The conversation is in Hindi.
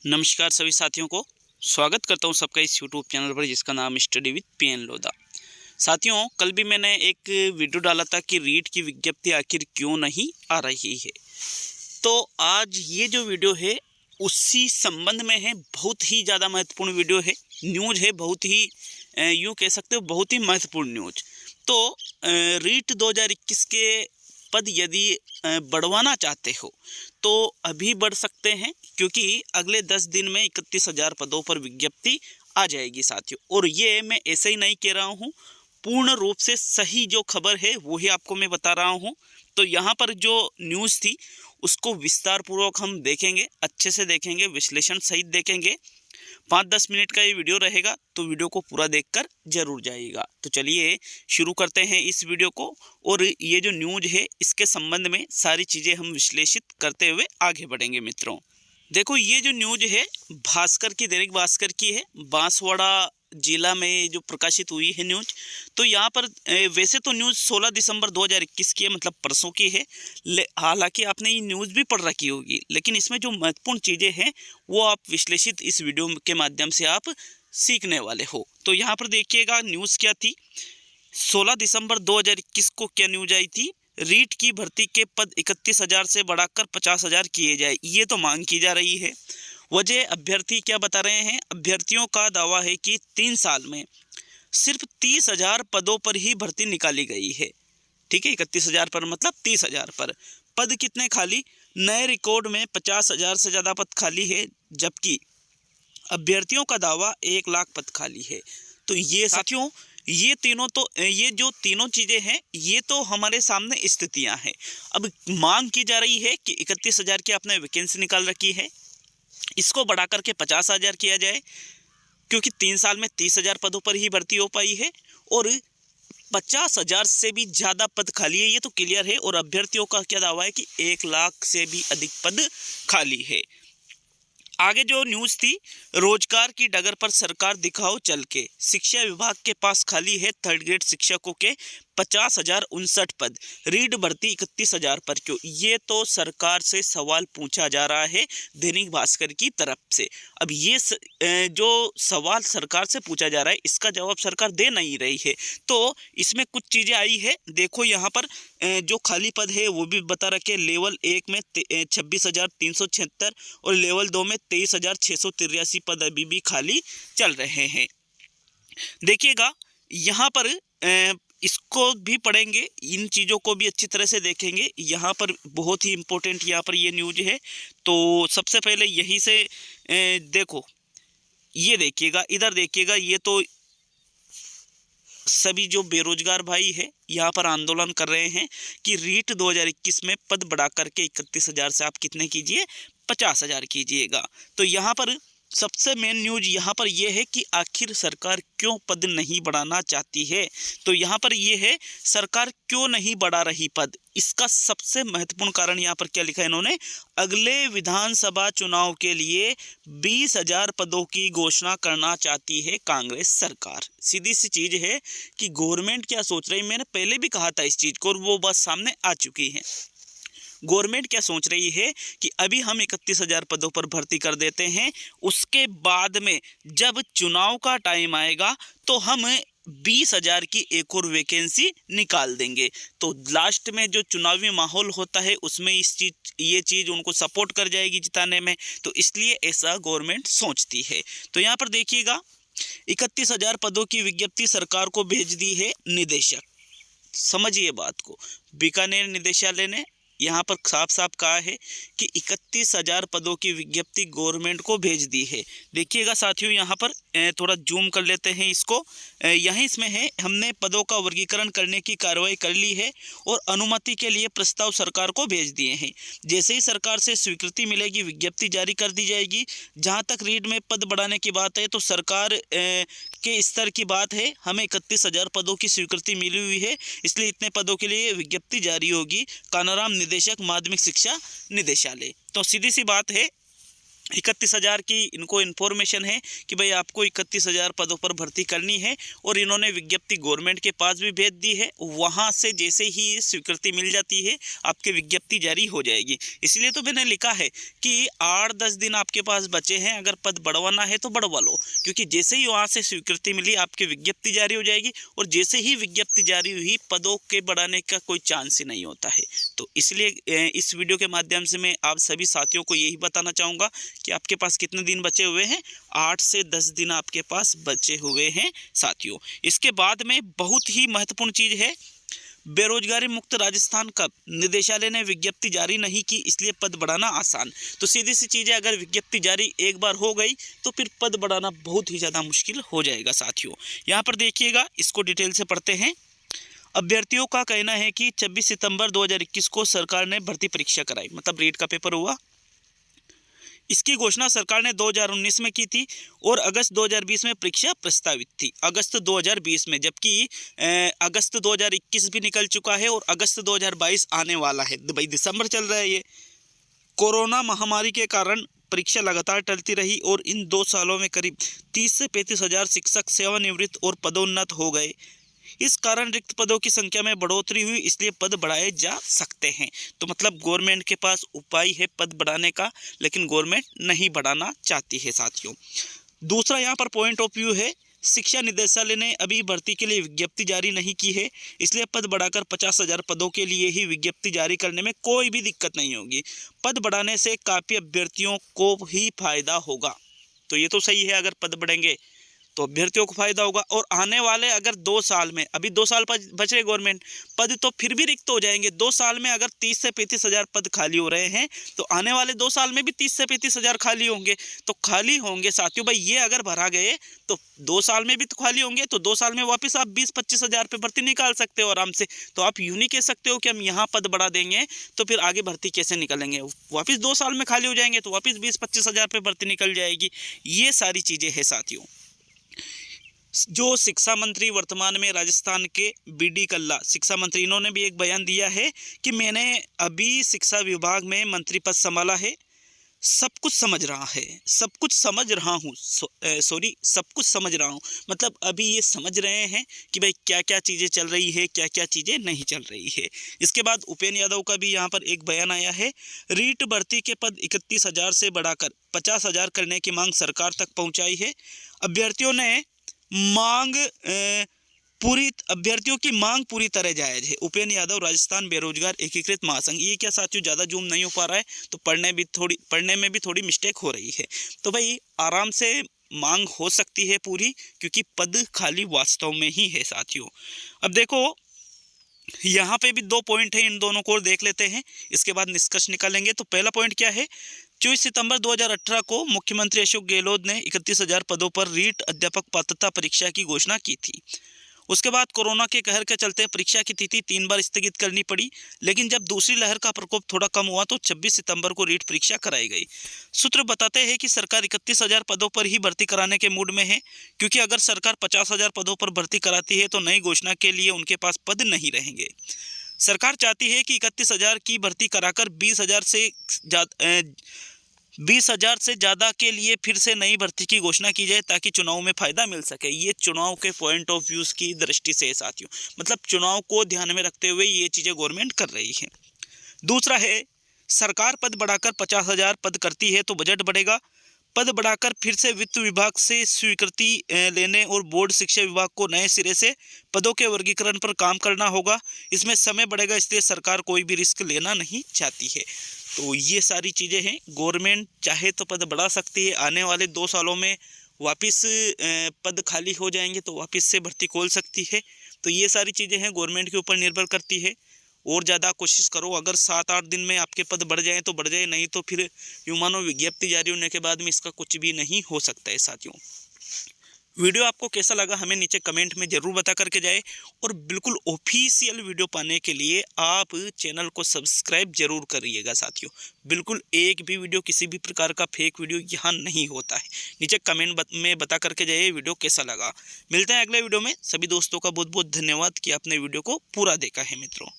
नमस्कार सभी साथियों को स्वागत करता हूं सबका इस यूट्यूब चैनल पर जिसका नाम स्टडी विद पीएन लोधा। साथियों, कल भी मैंने एक वीडियो डाला था कि रीट की विज्ञप्ति आखिर क्यों नहीं आ रही है। तो आज ये जो वीडियो है उसी संबंध में है। बहुत ही ज़्यादा महत्वपूर्ण वीडियो है, न्यूज़ है, बहुत ही यूँ कह सकते हो बहुत ही महत्वपूर्ण न्यूज़। तो रीट 2021 के पद यदि बढ़वाना चाहते हो तो अभी बढ़ सकते हैं, क्योंकि अगले 10 दिन में 31,000 पदों पर विज्ञप्ति आ जाएगी साथियों। और ये मैं ऐसे ही नहीं कह रहा हूँ, पूर्ण रूप से सही जो खबर है वही आपको मैं बता रहा हूँ। तो यहाँ पर जो न्यूज़ थी उसको विस्तार पूर्वक हम देखेंगे, अच्छे से देखेंगे, विश्लेषण सहित देखेंगे। 5-10 मिनट का ये वीडियो रहेगा, तो वीडियो को पूरा देखकर जरूर जाइएगा। तो चलिए शुरू करते हैं इस वीडियो को, और ये जो न्यूज़ है इसके संबंध में सारी चीज़ें हम विश्लेषित करते हुए आगे बढ़ेंगे मित्रों। देखो, ये जो न्यूज़ है भास्कर की, दैनिक भास्कर की है, बांसवाड़ा जिला में जो प्रकाशित हुई है न्यूज़। तो यहाँ पर वैसे तो न्यूज़ 16 दिसंबर 2021 की है, मतलब परसों की है। हालांकि आपने ये न्यूज़ भी पढ़ रखी होगी, लेकिन इसमें जो महत्वपूर्ण चीज़ें हैं वो आप विश्लेषित इस वीडियो के माध्यम से आप सीखने वाले हो। तो यहाँ पर देखिएगा न्यूज़ क्या थी। 16 दिसंबर 2021 को क्या न्यूज़ आई थी? रीट की भर्ती के पद 31,000 से बढ़ाकर 50,000 किए जाए, ये तो मांग की जा रही है। वजह अभ्यर्थी क्या बता रहे हैं? अभ्यर्थियों का दावा है कि 3 साल में सिर्फ 30,000 पदों पर ही भर्ती निकाली गई है। ठीक है, 31,000 पर मतलब 30,000 पर। पद कितने खाली? नए रिकॉर्ड में 50,000 से ज़्यादा पद खाली है, जबकि अभ्यर्थियों का दावा 1 लाख पद खाली है। तो ये साथियों, ये जो तीनों चीज़ें हैं ये तो हमारे सामने स्थितियां हैं। अब मांग की जा रही है कि 31,000 की आपने वैकेंसी निकाल रखी है, इसको बढ़ा करके 50,000 किया जाए, क्योंकि 3 साल में 30,000 पदों पर ही भर्ती हो पाई है और 50,000 से भी ज़्यादा पद खाली है, ये तो क्लियर है। और अभ्यर्थियों का क्या दावा है कि 1 लाख से भी अधिक पद खाली है। आगे जो न्यूज़ थी, रोजगार की डगर पर सरकार दिखाओ चल के, शिक्षा विभाग के पास खाली है 3rd ग्रेड शिक्षकों के 50,059 पद, रीट भर्ती 31,000 पर क्यों? ये तो सरकार से सवाल पूछा जा रहा है दैनिक भास्कर की तरफ से। अब ये जो सवाल सरकार से पूछा जा रहा है इसका जवाब सरकार दे नहीं रही है। तो इसमें कुछ चीज़ें आई है, देखो यहाँ पर जो खाली पद है वो भी बता रखे। लेवल 1 में 26,376 और लेवल 2 में 23,683 पद अभी भी खाली चल रहे हैं। देखिएगा यहाँ पर इसको भी पढ़ेंगे, इन चीज़ों को भी अच्छी तरह से देखेंगे। यहाँ पर बहुत ही इम्पोर्टेंट यहाँ पर ये न्यूज़ है। तो सबसे पहले यही से देखो, ये देखिएगा, इधर देखिएगा, ये तो सभी जो बेरोजगार भाई है यहाँ पर आंदोलन कर रहे हैं कि रीट 2021 में पद बढ़ा करके 31,000 से आप कितने कीजिए? 50,000 कीजिएगा। तो यहाँ पर सबसे मेन न्यूज़ यहाँ पर यह है कि आखिर सरकार क्यों पद नहीं बढ़ाना चाहती है। तो यहाँ पर यह है, सरकार क्यों नहीं बढ़ा रही पद। इसका सबसे महत्वपूर्ण कारण यहाँ पर क्या लिखा है इन्होंने? अगले विधानसभा चुनाव के लिए 20,000 पदों की घोषणा करना चाहती है कांग्रेस सरकार। सीधी सी चीज़ है कि गवर्नमेंट क्या सोच रही है। मैंने पहले भी कहा था इस चीज़ को और वो बात सामने आ चुकी है। गवर्नमेंट क्या सोच रही है कि अभी हम 31,000 पदों पर भर्ती कर देते हैं, उसके बाद में जब चुनाव का टाइम आएगा तो हम 20,000 की एक और वैकेंसी निकाल देंगे। तो लास्ट में जो चुनावी माहौल होता है उसमें ये चीज़ उनको सपोर्ट कर जाएगी जिताने में। तो इसलिए ऐसा गवर्नमेंट सोचती है। तो यहाँ पर देखिएगा, 31,000 पदों की विज्ञप्ति सरकार को भेज दी है निदेशक। समझिए बात को, बीकानेर निदेशालय ने यहाँ पर साफ साफ कहा है कि 31,000 पदों की विज्ञप्ति गवर्नमेंट को भेज दी है। देखिएगा साथियों, यहाँ पर थोड़ा जूम कर लेते हैं इसको। यहीं इसमें है, हमने पदों का वर्गीकरण करने की कार्रवाई कर ली है और अनुमति के लिए प्रस्ताव सरकार को भेज दिए हैं। जैसे ही सरकार से स्वीकृति मिलेगी विज्ञप्ति जारी कर दी जाएगी। जहाँ तक रीट में पद बढ़ाने की बात है तो सरकार के स्तर की बात है, हमें 31,000 पदों की स्वीकृति मिली हुई है, इसलिए इतने पदों के लिए विज्ञप्ति जारी होगी। कानाराम निदेशक, माध्यमिक शिक्षा निदेशालय। तो सीधी सी बात है, 31,000 की इनको इन्फॉर्मेशन है कि भाई आपको 31,000 पदों पर भर्ती करनी है और इन्होंने विज्ञप्ति गवर्नमेंट के पास भी भेज दी है। वहाँ से जैसे ही स्वीकृति मिल जाती है आपकी विज्ञप्ति जारी हो जाएगी। इसलिए तो मैंने लिखा है कि 8-10 दिन आपके पास बचे हैं, अगर पद बढ़वाना है तो बढ़वा लो, क्योंकि जैसे ही वहाँ से स्वीकृति मिली आपकी विज्ञप्ति जारी हो जाएगी और जैसे ही विज्ञप्ति जारी हुई पदों के बढ़ाने का कोई चांस ही नहीं होता है। तो इसलिए इस वीडियो के माध्यम से मैं आप सभी साथियों को यही बताना चाहूँगा कि आपके पास कितने दिन बचे हुए हैं। 8 से 10 दिन आपके पास बचे हुए हैं साथियों। इसके बाद में बहुत ही महत्वपूर्ण चीज़ है, बेरोजगारी मुक्त राजस्थान कब, निदेशालय ने विज्ञप्ति जारी नहीं की इसलिए पद बढ़ाना आसान। तो सीधी सी चीज़ है, अगर विज्ञप्ति जारी एक बार हो गई तो फिर पद बढ़ाना बहुत ही ज़्यादा मुश्किल हो जाएगा साथियों। यहाँ पर देखिएगा, इसको डिटेल से पढ़ते हैं। अभ्यर्थियों का कहना है कि 26 सितंबर 2021 को सरकार ने भर्ती परीक्षा कराई, मतलब रीट का पेपर हुआ। इसकी घोषणा सरकार ने 2019 में की थी और अगस्त 2020 में परीक्षा प्रस्तावित थी, अगस्त 2020 में, जबकि अगस्त 2021 भी निकल चुका है और अगस्त 2022 आने वाला है। भाई दिसंबर चल रहा है ये। कोरोना महामारी के कारण परीक्षा लगातार टलती रही और इन 2 सालों में करीब 30 से 35 हज़ार शिक्षक सेवानिवृत्त और पदोन्नत हो गए। इस कारण रिक्त पदों की संख्या में बढ़ोतरी हुई, इसलिए पद बढ़ाए जा सकते हैं। तो मतलब गवर्नमेंट के पास उपाय है पद बढ़ाने का, लेकिन गवर्नमेंट नहीं बढ़ाना चाहती है साथियों। दूसरा यहाँ पर पॉइंट ऑफ व्यू है, शिक्षा निदेशालय ने अभी भर्ती के लिए विज्ञप्ति जारी नहीं की है, इसलिए पद बढ़ाकर 50,000 पदों के लिए ही विज्ञप्ति जारी करने में कोई भी दिक्कत नहीं होगी। पद बढ़ाने से काफ़ी अभ्यर्थियों को ही फायदा होगा। तो ये तो सही है, अगर पद बढ़ेंगे तो अभ्यर्थियों को फायदा होगा। और आने वाले अगर 2 साल में, अभी 2 साल बच रहे गवर्नमेंट पद, तो फिर भी रिक्त हो जाएंगे। 2 साल में अगर 30 से 35 हज़ार पद खाली हो रहे हैं तो आने वाले 2 साल में भी 30 से 35 हज़ार खाली होंगे। तो खाली होंगे साथियों, भाई ये अगर भरा गए तो 2 साल में भी तो खाली होंगे, तो 2 साल में वापस आप 20-25 हज़ार पे भर्ती निकाल सकते हो आराम से। तो आप यूँ नहीं कह सकते हो कि हम यहाँ पद बढ़ा देंगे तो फिर आगे भर्ती कैसे निकलेंगे। वापस 2 साल में खाली हो जाएंगे तो वापस 20-25 हज़ार पे भर्ती निकल जाएगी। ये सारी चीज़ें हैं साथियों। जो शिक्षा मंत्री वर्तमान में राजस्थान के बीडी कल्ला शिक्षा मंत्री, इन्होंने भी एक बयान दिया है कि मैंने अभी शिक्षा विभाग में मंत्री पद संभाला है, सब कुछ समझ रहा है, सब कुछ समझ रहा हूँ, सब कुछ समझ रहा हूँ। मतलब अभी ये समझ रहे हैं कि भाई क्या क्या चीज़ें चल रही है, क्या क्या चीज़ें नहीं चल रही है। इसके बाद उपेंद्र यादव का भी यहाँ पर एक बयान आया है। रीट भर्ती के पद 31,000 से बढ़ाकर 50,000 करने की मांग सरकार तक पहुँचाई है। अभ्यर्थियों की मांग पूरी तरह जायज़ है। उपेंद्र यादव, राजस्थान बेरोजगार एकीकृत महासंघ। ये क्या साथियों, ज़्यादा जूम नहीं हो पा रहा है तो पढ़ने में भी थोड़ी मिस्टेक हो रही है। तो भाई आराम से मांग हो सकती है पूरी, क्योंकि पद खाली वास्तव में ही है साथियों। अब देखो यहाँ पे भी 2 पॉइंट है, इन दोनों को देख लेते हैं, इसके बाद निष्कर्ष निकालेंगे। तो पहला पॉइंट क्या है, 24 सितंबर 2018 को मुख्यमंत्री अशोक गहलोत ने 31,000 पदों पर रीट अध्यापक पात्रता परीक्षा की घोषणा की थी। उसके बाद कोरोना के कहर के चलते परीक्षा की तिथि 3 बार स्थगित करनी पड़ी, लेकिन जब दूसरी लहर का प्रकोप थोड़ा कम हुआ तो 26 सितंबर को रीट परीक्षा कराई गई। सूत्र बताते हैं कि सरकार 31,000 पदों पर ही भर्ती कराने के मूड में है, क्योंकि अगर सरकार 50,000 पदों पर भर्ती कराती है तो नई घोषणा के लिए उनके पास पद नहीं रहेंगे। सरकार चाहती है कि 31,000 की भर्ती कराकर 20,000 से ज़्यादा के लिए फिर से नई भर्ती की घोषणा की जाए, ताकि चुनाव में फ़ायदा मिल सके। ये चुनाव के पॉइंट ऑफ व्यूज़ की दृष्टि से है साथियों, मतलब चुनाव को ध्यान में रखते हुए ये चीज़ें गवर्नमेंट कर रही है। दूसरा है, सरकार पद बढ़ाकर 50,000 पद करती है तो बजट बढ़ेगा। पद बढ़ाकर फिर से वित्त विभाग से स्वीकृति लेने और बोर्ड शिक्षा विभाग को नए सिरे से पदों के वर्गीकरण पर काम करना होगा। इसमें समय बढ़ेगा, इसलिए सरकार कोई भी रिस्क लेना नहीं चाहती है। तो ये सारी चीज़ें हैं, गवर्नमेंट चाहे तो पद बढ़ा सकती है। आने वाले 2 सालों में वापस पद खाली हो जाएंगे तो वापस से भर्ती खोल सकती है। तो ये सारी चीज़ें हैं, गवर्नमेंट के ऊपर निर्भर करती है। और ज़्यादा कोशिश करो, अगर 7-8 दिन में आपके पद बढ़ जाए तो बढ़ जाए, नहीं तो फिर यूँ मानो विज्ञप्ति जारी होने के बाद में इसका कुछ भी नहीं हो सकता है साथियों। वीडियो आपको कैसा लगा हमें नीचे कमेंट में ज़रूर बता करके जाए, और बिल्कुल ऑफिशियल वीडियो पाने के लिए आप चैनल को सब्सक्राइब जरूर करिएगा साथियों। बिल्कुल एक भी वीडियो, किसी भी प्रकार का फेक वीडियो यहाँ नहीं होता है। नीचे कमेंट में बता करके जाइए वीडियो कैसा लगा। मिलते हैं अगले वीडियो में। सभी दोस्तों का बहुत बहुत धन्यवाद कि आपने वीडियो को पूरा देखा है मित्रों।